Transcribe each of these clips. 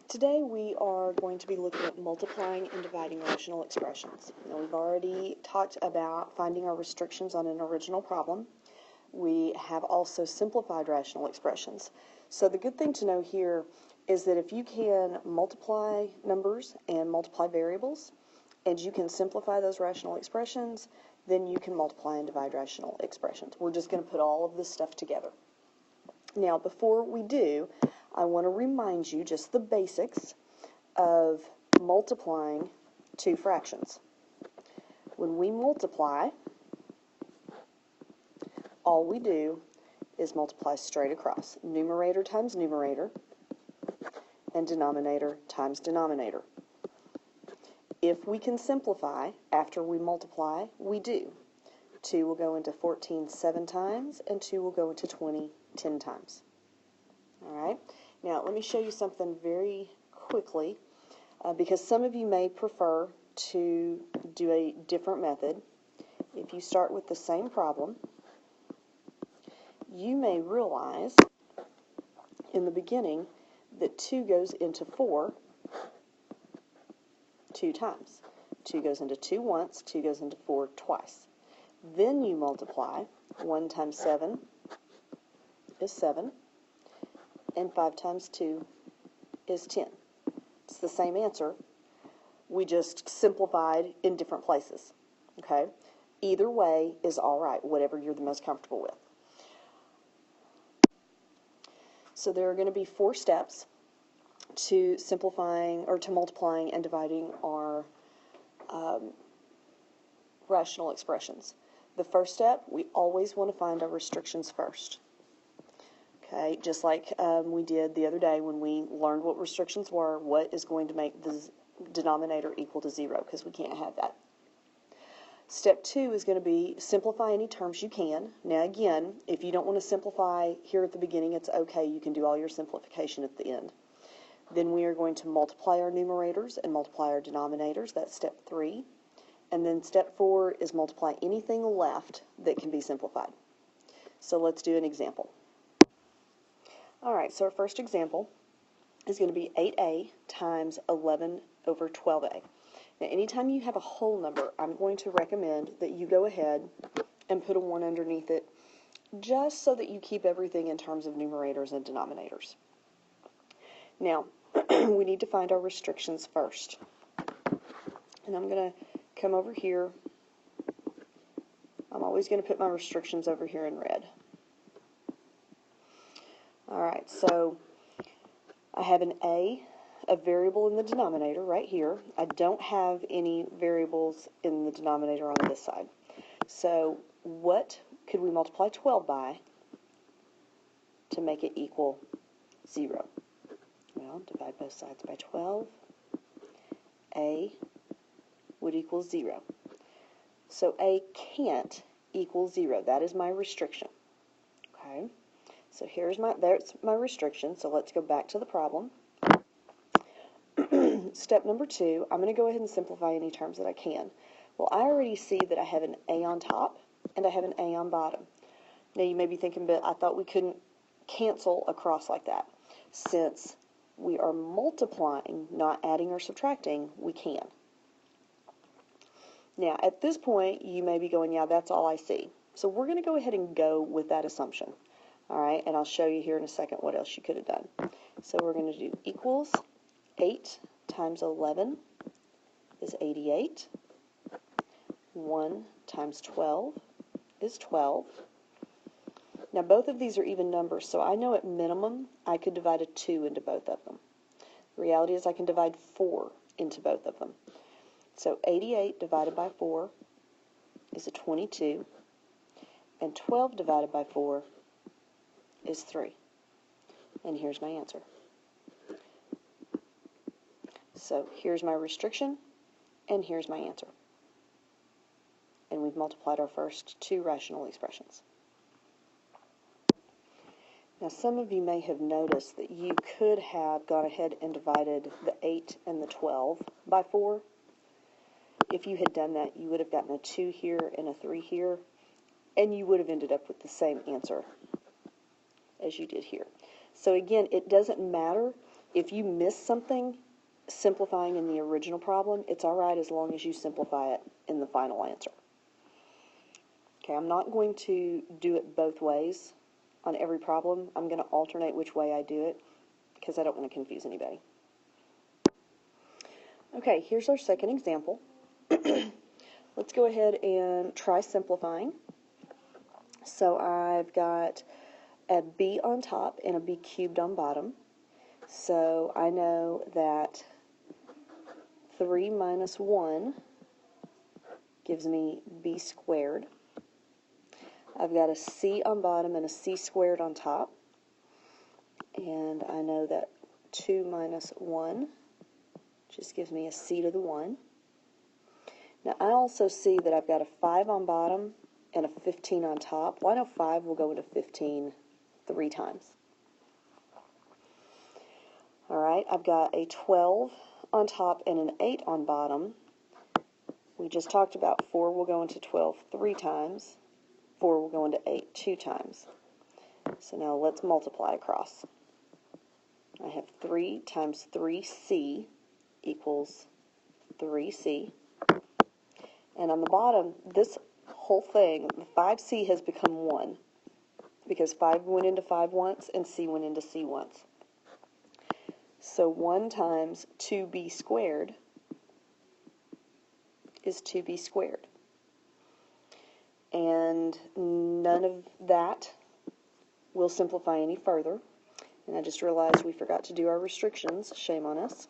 Today we are going to be looking at multiplying and dividing rational expressions. Now we've already talked about finding our restrictions on an original problem. We have also simplified rational expressions. So the good thing to know here is that if you can multiply numbers and multiply variables, and you can simplify those rational expressions, then you can multiply and divide rational expressions. We're just going to put all of this stuff together. Now before we do, I want to remind you just the basics of multiplying two fractions. When we multiply, all we do is multiply straight across. Numerator times numerator and denominator times denominator. If we can simplify after we multiply, we do. 2 will go into 14 7 times, and 2 will go into 20 10 times. All right? Now, let me show you something very quickly, because some of you may prefer to do a different method. If you start with the same problem, you may realize in the beginning that 2 goes into 4 2 times. 2 goes into 2 once, 2 goes into 4 twice. Then you multiply. 1 times 7 is 7. And 5 times 2 is 10. It's the same answer. We just simplified in different places. Okay? Either way is all right, whatever you're the most comfortable with. So there are going to be 4 steps to simplifying or to multiplying and dividing our rational expressions. The first step, we always want to find our restrictions first. Okay, just like we did the other day when we learned what restrictions were, what is going to make the denominator equal to 0, because we can't have that. Step 2 is going to be simplify any terms you can. Now again, if you don't want to simplify here at the beginning, it's okay. You can do all your simplification at the end. Then we are going to multiply our numerators and multiply our denominators. That's step 3. And then step 4 is multiply anything left that can be simplified. So let's do an example. Alright, so our first example is going to be 8a times 11 over 12a. Now, anytime you have a whole number, I'm going to recommend that you go ahead and put a 1 underneath it, just so that you keep everything in terms of numerators and denominators. Now, we need to find our restrictions first. And I'm going to come over here. I'm always going to put my restrictions over here in red. Alright, so I have an a variable in the denominator right here. I don't have any variables in the denominator on this side. So what could we multiply 12 by to make it equal 0? Well, divide both sides by 12. A would equal 0. So A can't equal 0. That is my restriction. Okay? So there's my restriction. So let's go back to the problem. Step number 2, I'm going to go ahead and simplify any terms that I can. Well, I already see that I have an A on top and I have an A on bottom. Now you may be thinking, but I thought we couldn't cancel across like that. Since we are multiplying, not adding or subtracting, we can. Now, at this point, you may be going, yeah, that's all I see. So we're going to go ahead and go with that assumption. All right, and I'll show you here in a second what else you could have done. So we're going to do equals 8 times 11 is 88. 1 times 12 is 12. Now, both of these are even numbers, so I know at minimum I could divide a 2 into both of them. The reality is I can divide 4 into both of them. So 88 divided by 4 is a 22, and 12 divided by 4 is 3. And here's my answer. So here's my restriction, and here's my answer. And we've multiplied our first 2 rational expressions. Now, some of you may have noticed that you could have gone ahead and divided the 8 and the 12 by 4. If you had done that, you would have gotten a 2 here and a 3 here, and you would have ended up with the same answer as you did here. So again, it doesn't matter if you miss something simplifying in the original problem, it's all right as long as you simplify it in the final answer. Okay, I'm not going to do it both ways on every problem. I'm going to alternate which way I do it because I don't want to confuse anybody. Okay, here's our second example. Let's go ahead and try simplifying. So I've got a b on top and a b cubed on bottom. So I know that 3 minus 1 gives me b squared. I've got a c on bottom and a c squared on top. And I know that 2 minus 1 just gives me a c to the 1. Now I also see that I've got a 5 on bottom and a 15 on top. Well, I know 5 will go into 15 3 times. All right, I've got a 12 on top and an 8 on bottom. We just talked about 4 will go into 12 3 times. 4 will go into 8 2 times. So now let's multiply across. I have 3 times 3c equals 3c. And on the bottom, this whole thing, the 5c has become 1 because 5 went into 5 once and c went into c once. So 1 times 2b squared is 2b squared. And none of that will simplify any further. And I just realized we forgot to do our restrictions. Shame on us.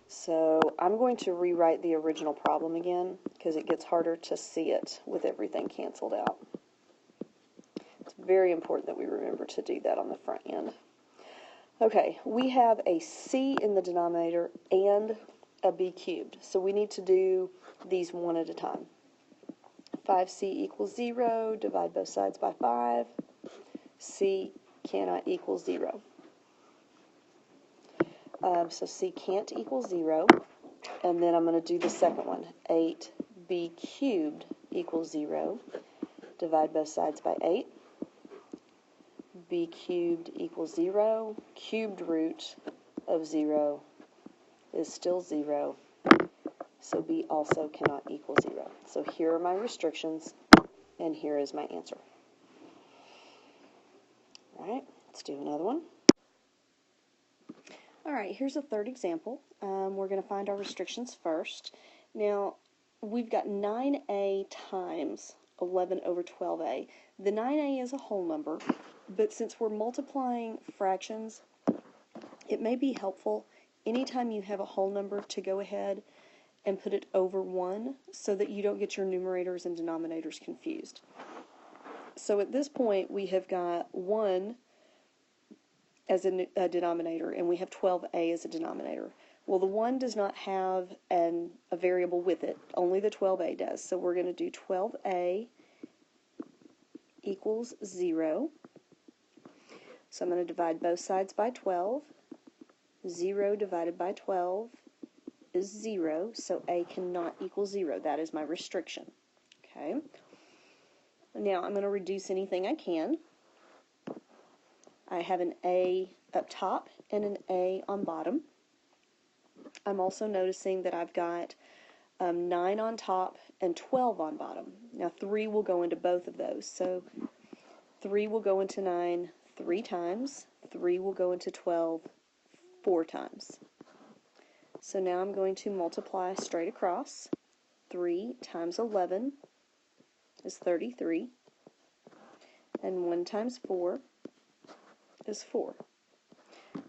So I'm going to rewrite the original problem again because it gets harder to see it with everything canceled out. It's very important that we remember to do that on the front end. Okay, we have a c in the denominator and a b cubed. So we need to do these one at a time. 5c equals 0, divide both sides by 5. C cannot equal 0. So C can't equal 0. And then I'm going to do the second one. 8b cubed equals 0. Divide both sides by 8. B cubed equals 0. Cubed root of 0 is still 0. So B also cannot equal 0. So here are my restrictions, and here is my answer. All right, let's do another one. All right, here's a third example. We're going to find our restrictions first. Now, we've got 9a times 11 over 12a. The 9a is a whole number, but since we're multiplying fractions, it may be helpful anytime you have a whole number to go ahead and put it over 1 so that you don't get your numerators and denominators confused. So at this point, we have got 1 as a denominator, and we have 12a as a denominator. Well, the 1 does not have a variable with it. Only the 12a does. So we're going to do 12a equals 0. So I'm going to divide both sides by 12. 0 divided by 12 is 0, so a cannot equal 0. That is my restriction. Okay. Now I'm going to reduce anything I can. I have an a up top and an a on bottom. I'm also noticing that I've got 9 on top and 12 on bottom. Now 3 will go into both of those. So 3 will go into 9 3 times. 3 will go into 12 4 times. So now I'm going to multiply straight across. 3 times 11 is 33. And 1 times 4 is 4.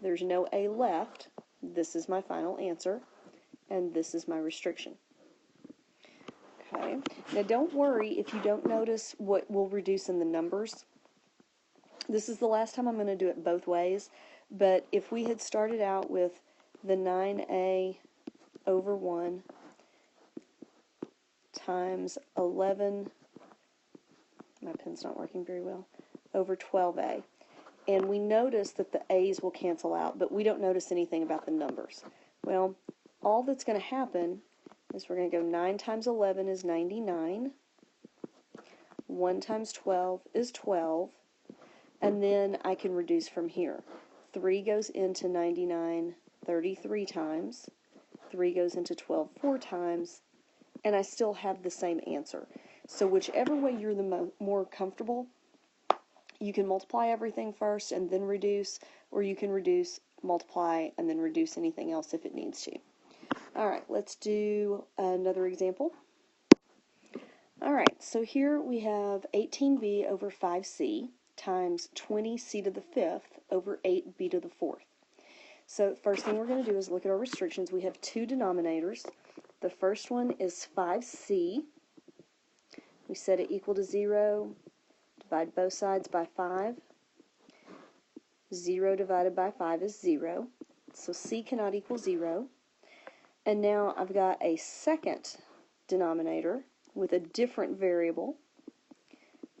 There's no a left. This is my final answer, and this is my restriction. Okay. Now don't worry if you don't notice what will reduce in the numbers. This is the last time I'm going to do it both ways, but if we had started out with the 9a over 1 times 11, my pen's not working very well, over 12a, and we notice that the a's will cancel out, but we don't notice anything about the numbers. Well, all that's going to happen is we're going to go 9 times 11 is 99, 1 times 12 is 12, And then I can reduce from here. 3 goes into 99 33 times. 3 goes into 12 4 times. And I still have the same answer. So whichever way you're the more comfortable, you can multiply everything first and then reduce, or you can reduce, multiply, and then reduce anything else if it needs to. All right, let's do another example. All right, so here we have 18b over 5c times 20c to the fifth over 8b to the fourth. So the first thing we're going to do is look at our restrictions. We have two denominators. The first one is 5c. We set it equal to 0. Divide both sides by 5. 0 divided by 5 is 0. So c cannot equal 0. And now I've got a second denominator with a different variable.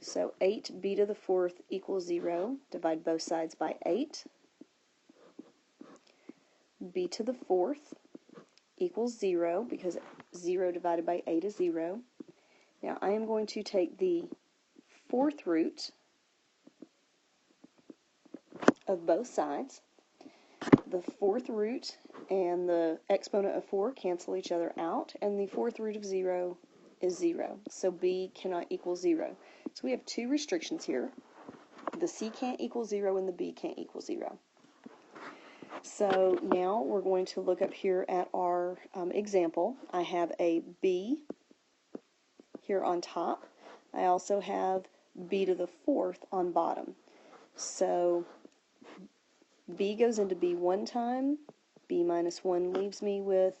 So 8b to the fourth equals 0. Divide both sides by 8. b to the fourth equals 0 because 0 divided by 8 is 0. Now I am going to take the fourth root of both sides. The fourth root and the exponent of 4 cancel each other out, and the fourth root of 0 is 0. So b cannot equal 0. So we have two restrictions here. The c can't equal 0 and the b can't equal 0. So now we're going to look up here at our example. I have a b here on top. I also have b to the fourth on bottom. So b goes into b one time. B minus 1 leaves me with,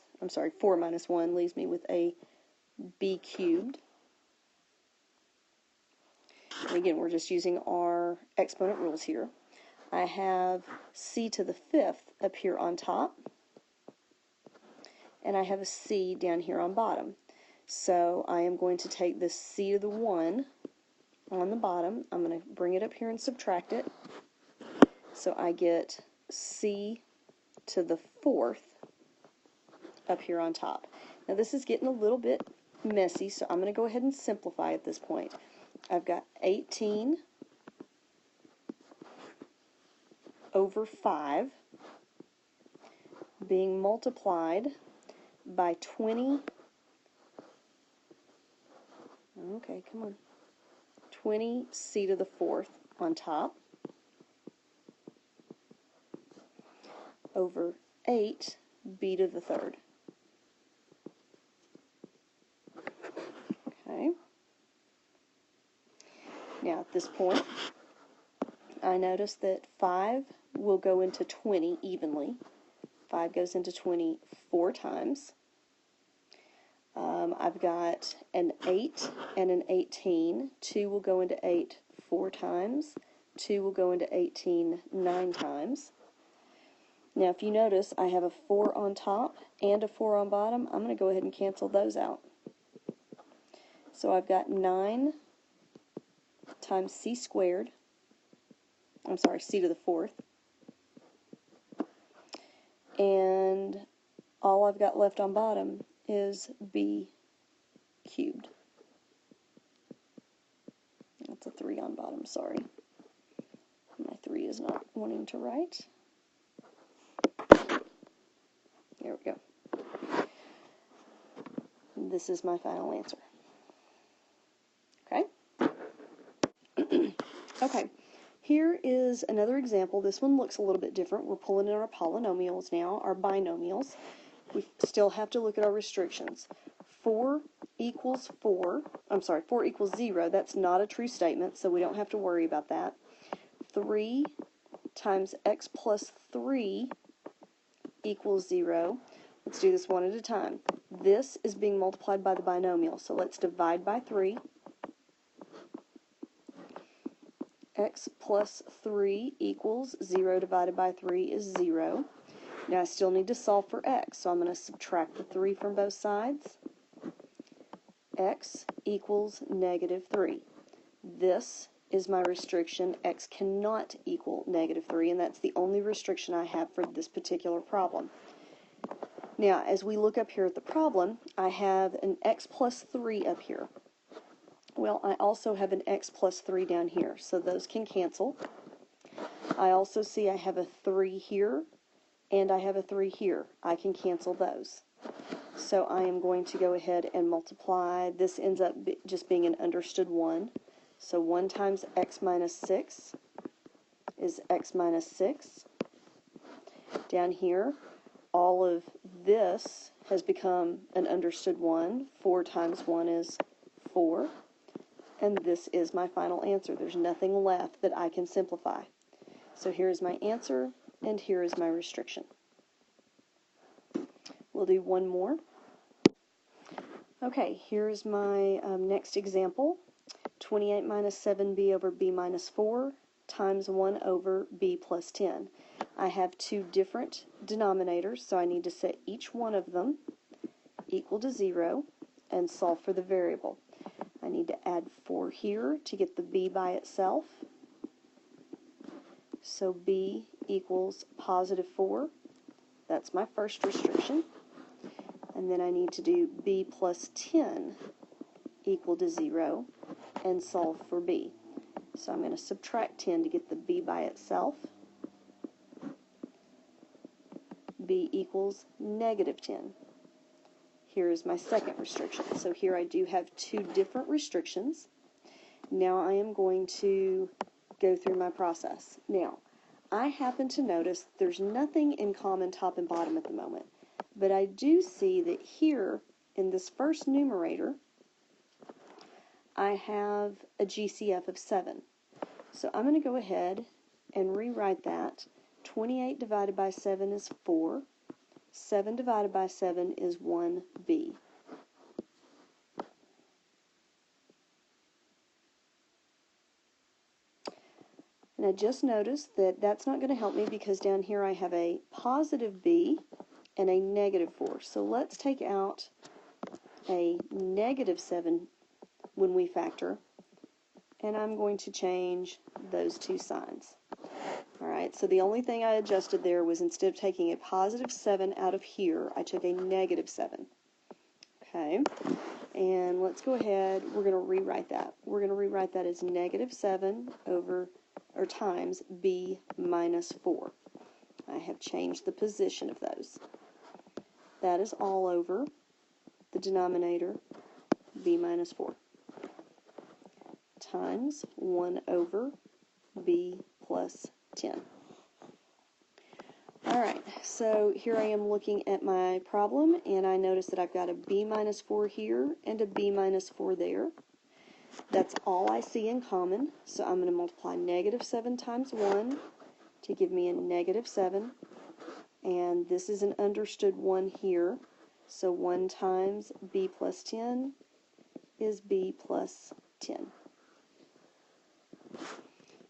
4 minus 1 leaves me with a b cubed. And again, we're just using our exponent rules here. I have c to the fifth up here on top, and I have a c down here on bottom. So I am going to take this c to the 1 on the bottom. I'm going to bring it up here and subtract it. So I get c to the fourth up here on top. Now this is getting a little bit messy, so I'm going to go ahead and simplify at this point. I've got 18 over 5 being multiplied by 20, 20c to the fourth on top over 8b to the third. Okay. Now at this point, I notice that 5 will go into 20 evenly. 5 goes into 20 4 times. I've got an 8 and an 18. 2 will go into 8 4 times. 2 will go into 18 9 times. Now if you notice, I have a 4 on top and a 4 on bottom. I'm going to go ahead and cancel those out. So I've got 9 times c squared. C to the fourth. And all I've got left on bottom is b cubed. That's a 3 on bottom, sorry. My 3 is not wanting to write. There we go. This is my final answer. Okay? Okay. Here is another example. This one looks a little bit different. We're pulling in our polynomials now, our binomials. We still have to look at our restrictions. 4 equals 4 equals 0. That's not a true statement, so we don't have to worry about that. 3 times x plus 3 equals 0. Let's do this one at a time. This is being multiplied by the binomial, so let's divide by 3. X plus 3 equals 0 divided by 3 is 0. Now I still need to solve for x, so I'm going to subtract the 3 from both sides. X equals negative 3. This is my restriction. X cannot equal negative 3, and that's the only restriction I have for this particular problem. Now, as we look up here at the problem, I have an x plus 3 up here. Well, I also have an x plus 3 down here, so those can cancel. I also see I have a 3 here, and I have a 3 here. I can cancel those. So I am going to go ahead and multiply. This ends up just being an understood 1. So 1 times x minus 6 is x minus 6. Down here, all of this has become an understood 1. 4 times 1 is 4. And this is my final answer. There's nothing left that I can simplify. So here is my answer, and here is my restriction. We'll do one more. Okay, here's my next example. 28 minus 7b over b minus 4 times 1 over b plus 10. I have two different denominators, so I need to set each one of them equal to 0 and solve for the variable. I need to add 4 here to get the b by itself. So b equals positive 4. That's my first restriction. And then I need to do b plus 10 equal to 0 and solve for b. So I'm going to subtract 10 to get the b by itself. b equals negative 10. Here is my second restriction. So here I do have two different restrictions. Now I am going to go through my process. Now, I happen to notice there's nothing in common top and bottom at the moment, but I do see that here in this first numerator, I have a GCF of 7. So I'm going to go ahead and rewrite that. 28 divided by 7 is 4. 7 divided by 7 is 1b. And I just noticed that that's not going to help me because down here I have a positive b and a negative 4. So let's take out a negative 7 when we factor, and I'm going to change those two signs. Alright, so the only thing I adjusted there was instead of taking a positive 7 out of here, I took a negative 7. Okay, and let's go ahead, we're going to rewrite that. We're going to rewrite that as negative 7 over, or times b minus 4. I have changed the position of those. That is all over the denominator, b minus 4, times 1 over b plus 10. Alright, so here I am looking at my problem, and I notice that I've got a b minus 4 here and a b minus 4 there. That's all I see in common, so I'm going to multiply negative 7 times 1 to give me a negative 7, and this is an understood 1 here, so 1 times b plus 10 is b plus 10.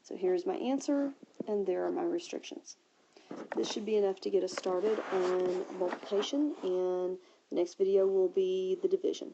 So here's my answer, and there are my restrictions. This should be enough to get us started on multiplication, and the next video will be the division.